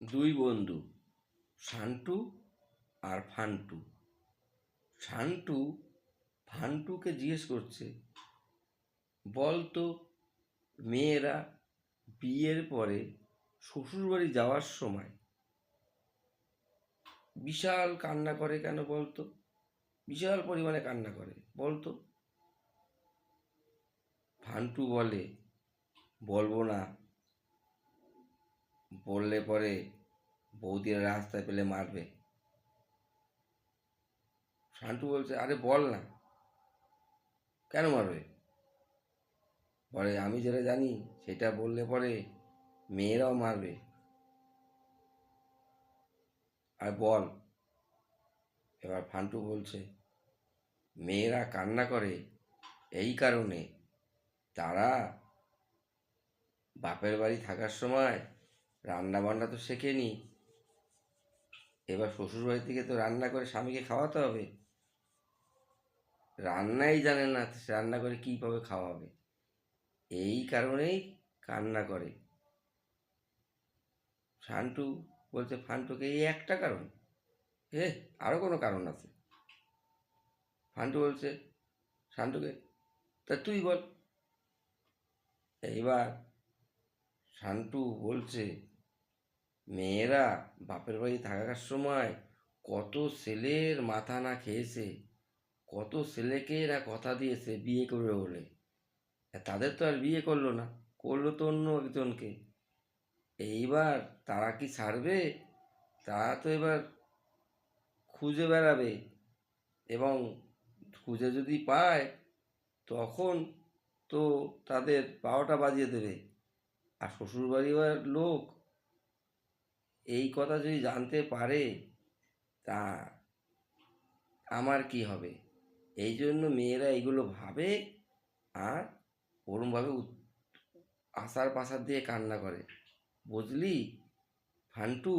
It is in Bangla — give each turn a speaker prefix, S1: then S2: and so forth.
S1: দুই বন্ধু, শান্টু আর ফান্টু। শান্টু ফান্টুকে জিজ্ঞেস করছে, বল তো, মেয়েরা বিয়ের পরে শ্বশুরবাড়ি যাওয়ার সময় বিশাল কান্না করে কেন বলতো? বিশাল পরিমাণে কান্না করে বলতো? ফান্টু বলে, বলবো না, বললে পরে বৌদিরা রাস্তায় পেলে মারবে। শান্টু বলছে, আরে বল না, কেন মারবে? পরে আমি যেটা জানি সেটা বললে পরে মেয়েরাও মারবে। আর বল। এবার ফান্টু বলছে, মেয়েরা কান্না করে এই কারণে, তারা বাপের বাড়ি থাকার সময় রান্না বান্না তো শেখেনি, এবার শ্বশুর বাড়ি থেকে তো রান্না করে স্বামীকে খাওয়াতে হবে, রান্নাই জানে না, রান্না করে কীভাবে খাওয়াবে, এই কারণেই কান্না করে। শান্টু বলছে ফান্টুকে, এই একটা কারণ? আরও কোনো কারণ আছে। ফান্টু বলছে শান্টুকে, তা তুই বল। এইবার শান্টু বলছে, মেয়েরা বাপের বাড়ি থাকার সময় কত ছেলের মাথা না খেয়েছে, কত ছেলেকে না কথা দিয়েছে বিয়ে করবে বলে, তাদের তো আর বিয়ে করলো না, করলো তো অন্য একজনকে। এইবার তারা কি ছাড়বে? তারা তো এবার খুঁজে বেড়াবে, এবং খুঁজে যদি পায় তখন তো তাদের 12টা বাজিয়ে দেবে। আর শ্বশুরবাড়ির লোক এই কথা যদি জানতে পারে, তা আমার কি হবে? এই জন্য মেয়েরা এগুলো ভাবে, আর ওরমভাবে আসার পাশার দিয়ে কান্না করে, বুঝলি ফান্টু?